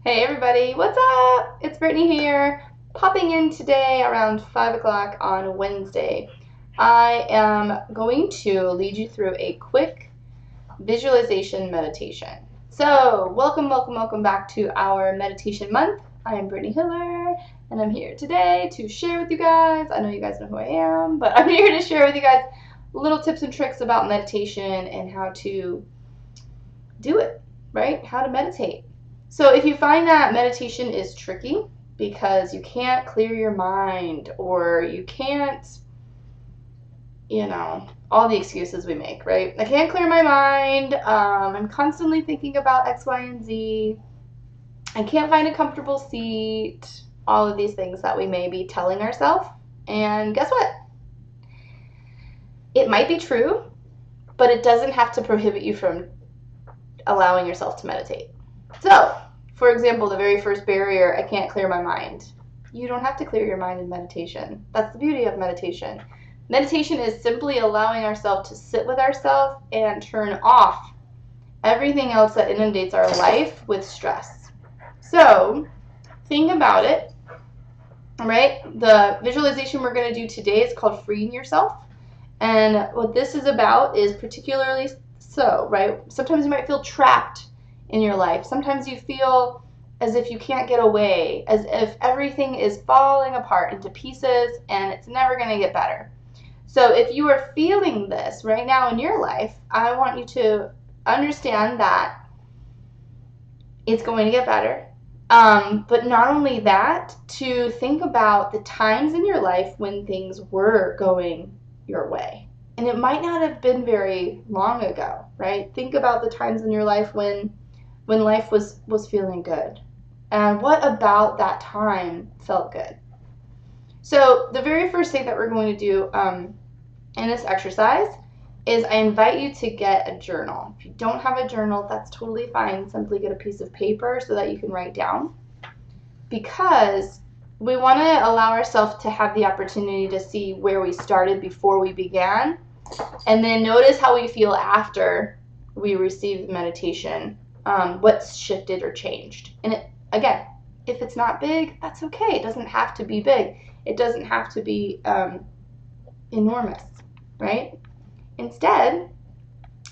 Hey everybody, what's up? It's Brittney here, popping in today around 5 o'clock on Wednesday. I am going to lead you through a quick visualization meditation. So, welcome back to our meditation month. I am Brittney Hiller, and I'm here today to share with you guys. I know you guys know who I am, but I'm here to share with you guys little tips and tricks about meditation and how to do it, right? How to meditate. So if you find that meditation is tricky because you can't clear your mind or you can't, all the excuses we make, right? I can't clear my mind. I'm constantly thinking about X, Y, and Z. I can't find a comfortable seat. All of these things that we may be telling ourselves. And guess what? It might be true, but it doesn't have to prohibit you from allowing yourself to meditate. So, for example, the very first barrier, I can't clear my mind. You don't have to clear your mind in meditation. That's the beauty of meditation. Meditation is simply allowing ourselves to sit with ourselves and turn off everything else that inundates our life with stress. So, think about it, right? The visualization we're going to do today is called Freeing Yourself. And what this is about is particularly so, right? Sometimes you might feel trapped in your life. Sometimes you feel as if you can't get away, as if everything is falling apart into pieces and it's never going to get better. So if you are feeling this right now in your life, I want you to understand that it's going to get better. But not only that, to think about the times in your life when things were going your way. And it might not have been very long ago, right? Think about the times in your life when life was feeling good. And what about that time felt good? So the very first thing that we're going to do in this exercise is I invite you to get a journal. If you don't have a journal, that's totally fine. Simply get a piece of paper so that you can write down. Because we want to allow ourselves to have the opportunity to see where we started before we began, and then notice how we feel after we receive the meditation, what's shifted or changed. And again, if it's not big, that's okay. It doesn't have to be big. It doesn't have to be enormous, right? Instead,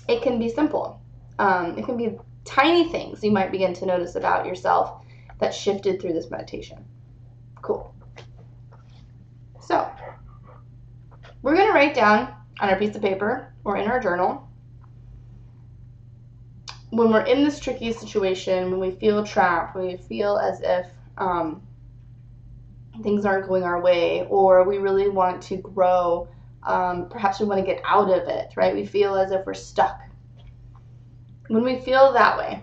it can be simple. It can be tiny things you might begin to notice about yourself that shifted through this meditation. Cool. So, we're going to write down on our piece of paper or in our journal when we're in this tricky situation, when we feel trapped, when we feel as if things aren't going our way, or we really want to grow, perhaps we want to get out of it, right? We feel as if we're stuck. When we feel that way,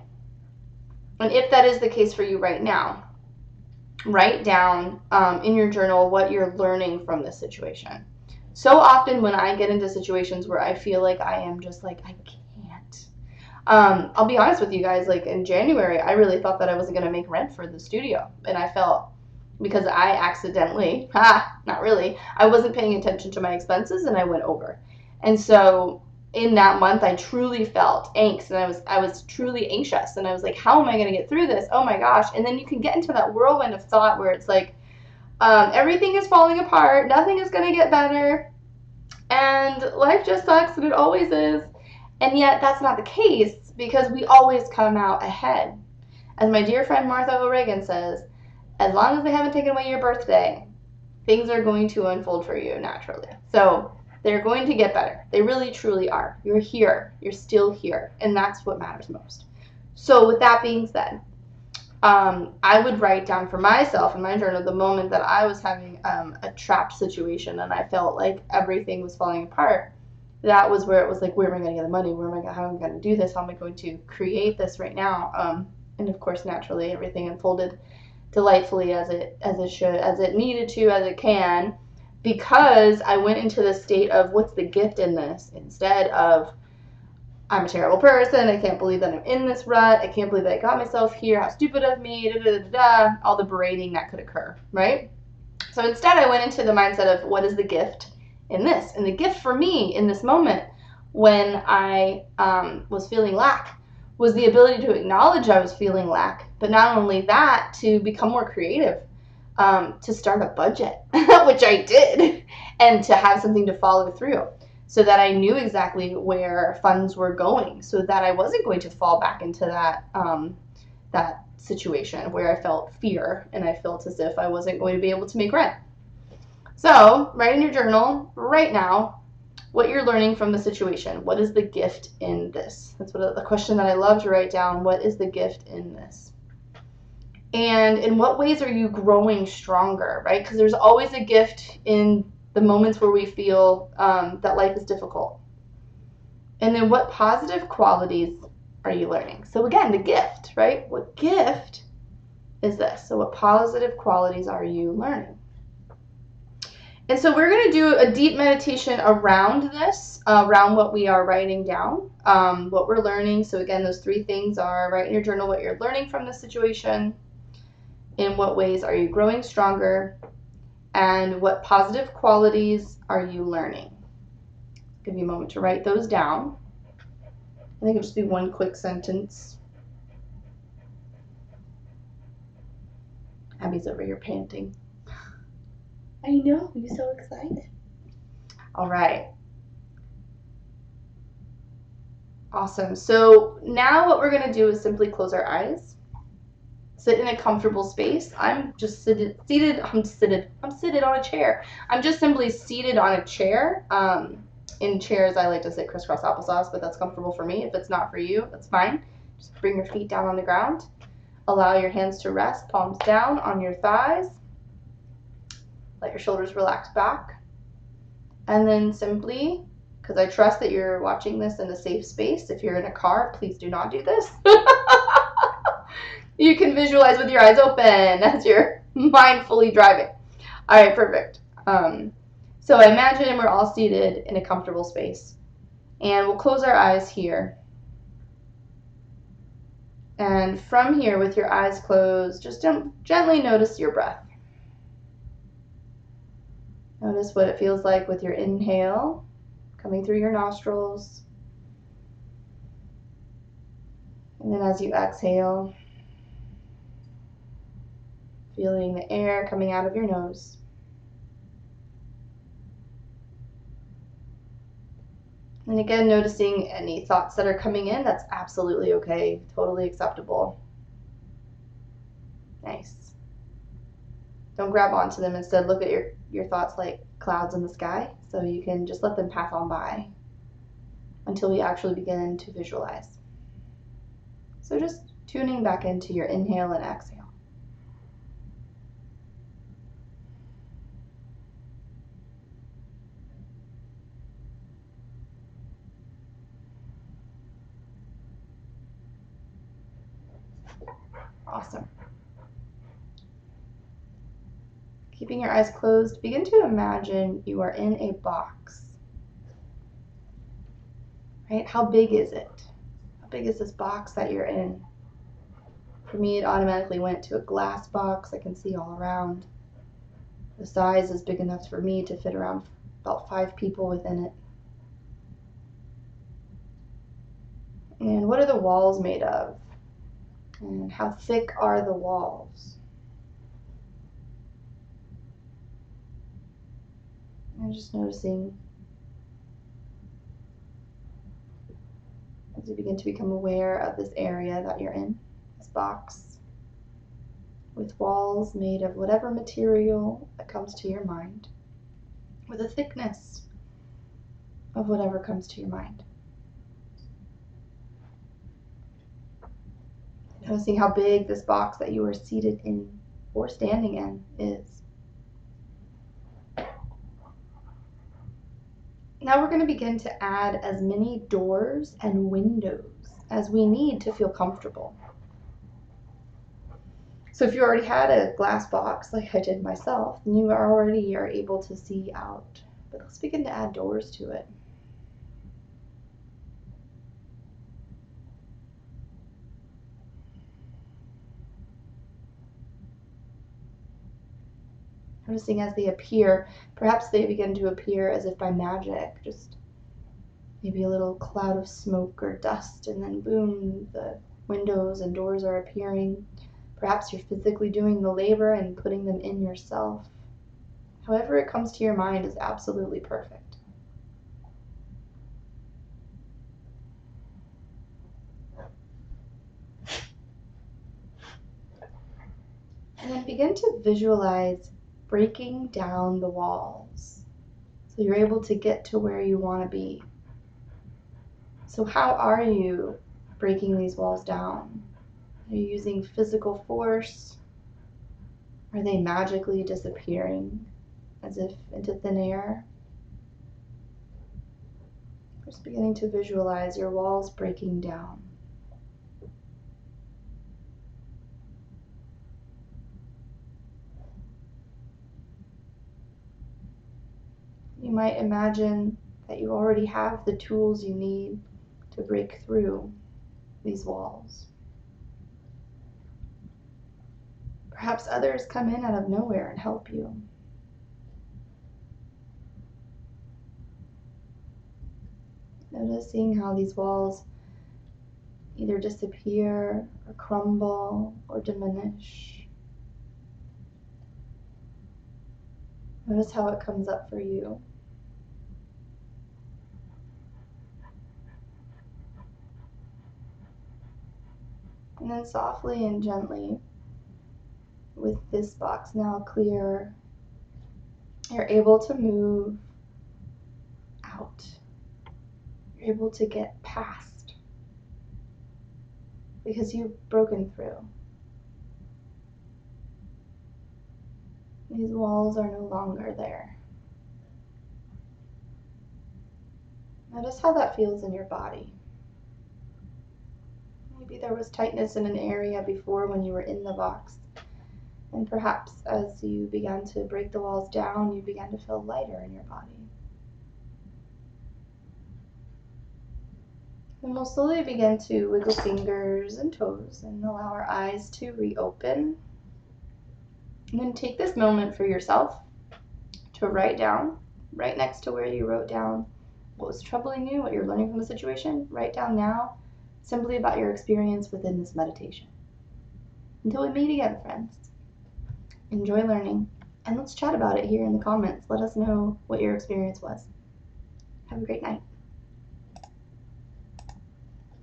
and if that is the case for you right now, write down in your journal what you're learning from this situation. So often when I get into situations where I feel like I am just like, I can't. I'll be honest with you guys, like in January, I really thought that I wasn't going to make rent for the studio. And I felt, because I accidentally, not really, I wasn't paying attention to my expenses and I went over. And so in that month, I truly felt angst, and I was truly anxious, and I was like, how am I going to get through this? Oh my gosh. And then you can get into that whirlwind of thought where it's like, everything is falling apart, nothing is going to get better, and life just sucks, and it always is. And yet that's not the case, because we always come out ahead. As my dear friend Martha O'Regan says, as long as they haven't taken away your birthday, things are going to unfold for you naturally. So they're going to get better. They really, truly are. You're here. You're still here. And that's what matters most. So with that being said, I would write down for myself in my journal the moment that I was having a trapped situation and I felt like everything was falling apart. That was where it was like, where am I going to get the money? How am I going to do this? How am I going to create this right now? And of course, naturally, everything unfolded delightfully as it should, as it needed to, as it can, because I went into the state of what's the gift in this, instead of I'm a terrible person, I can't believe that I'm in this rut, I can't believe that I got myself here, how stupid of me, all the berating that could occur, right? So instead I went into the mindset of what is the gift in this? And the gift for me in this moment when I was feeling lack was the ability to acknowledge I was feeling lack, but not only that, to become more creative, to start a budget, which I did, and to have something to follow through so that I knew exactly where funds were going, so that I wasn't going to fall back into that situation where I felt fear and I felt as if I wasn't going to be able to make rent. So write in your journal right now what you're learning from the situation. What is the gift in this? That's what the question that I love to write down. What is the gift in this? And in what ways are you growing stronger, right? Because there's always a gift in the moments where we feel that life is difficult. And then what positive qualities are you learning? So again, the gift, right? What gift is this? So what positive qualities are you learning? And so we're going to do a deep meditation around this, around what we are writing down, what we're learning. So again, those three things are write in your journal what you're learning from the situation, in what ways are you growing stronger, and what positive qualities are you learning. I'll give you a moment to write those down. I think it'll just be one quick sentence. Abby's over here panting. I know, you're so excited. All right. Awesome. So now what we're going to do is simply close our eyes. Sit in a comfortable space. I'm just seated on a chair. I'm just simply seated on a chair. In chairs, I like to sit crisscross applesauce, but that's comfortable for me. If it's not for you, that's fine. Just bring your feet down on the ground. Allow your hands to rest, palms down on your thighs. Let your shoulders relax back. And then simply, because I trust that you're watching this in a safe space. If you're in a car, please do not do this. You can visualize with your eyes open as you're mindfully driving. All right, perfect. So I imagine we're all seated in a comfortable space. And we'll close our eyes here. And from here, with your eyes closed, just gently notice your breath. Notice what it feels like with your inhale coming through your nostrils. And then as you exhale, feeling the air coming out of your nose. And again, noticing any thoughts that are coming in, that's absolutely okay, totally acceptable. Nice. Don't grab onto them. Instead, look at your thoughts like clouds in the sky, so you can just let them pass on by until we actually begin to visualize. So just tuning back into your inhale and exhale. Awesome. Keeping your eyes closed, begin to imagine you are in a box. Right? How big is it? How big is this box that you're in? For me, it automatically went to a glass box I can see all around. The size is big enough for me to fit around about 5 people within it. And what are the walls made of? And how thick are the walls? And just noticing as you begin to become aware of this area that you're in, this box, with walls made of whatever material that comes to your mind, with a thickness of whatever comes to your mind. Noticing how big this box that you are seated in or standing in is. Now we're going to begin to add as many doors and windows as we need to feel comfortable. So if you already had a glass box like I did myself, then you already are able to see out. But let's begin to add doors to it. Noticing as they appear, perhaps they begin to appear as if by magic, just maybe a little cloud of smoke or dust, and then boom, the windows and doors are appearing. Perhaps you're physically doing the labor and putting them in yourself. However it comes to your mind is absolutely perfect. And then begin to visualize breaking down the walls so you're able to get to where you want to be. So how are you breaking these walls down? Are you using physical force? Are they magically disappearing as if into thin air? Just beginning to visualize your walls breaking down. You might imagine that you already have the tools you need to break through these walls. Perhaps others come in out of nowhere and help you. Noticing how these walls either disappear or crumble or diminish. Notice how it comes up for you. And then softly and gently, with this box now clear, you're able to move out. You're able to get past because you've broken through. These walls are no longer there. Notice how that feels in your body. Maybe there was tightness in an area before when you were in the box. And perhaps as you began to break the walls down, you began to feel lighter in your body. And we'll slowly begin to wiggle fingers and toes and allow our eyes to reopen. And then take this moment for yourself to write down, right next to where you wrote down what was troubling you, what you're learning from the situation. Write down now simply about your experience within this meditation. Until we meet again, friends, enjoy learning, and let's chat about it here in the comments. Let us know what your experience was. Have a great night.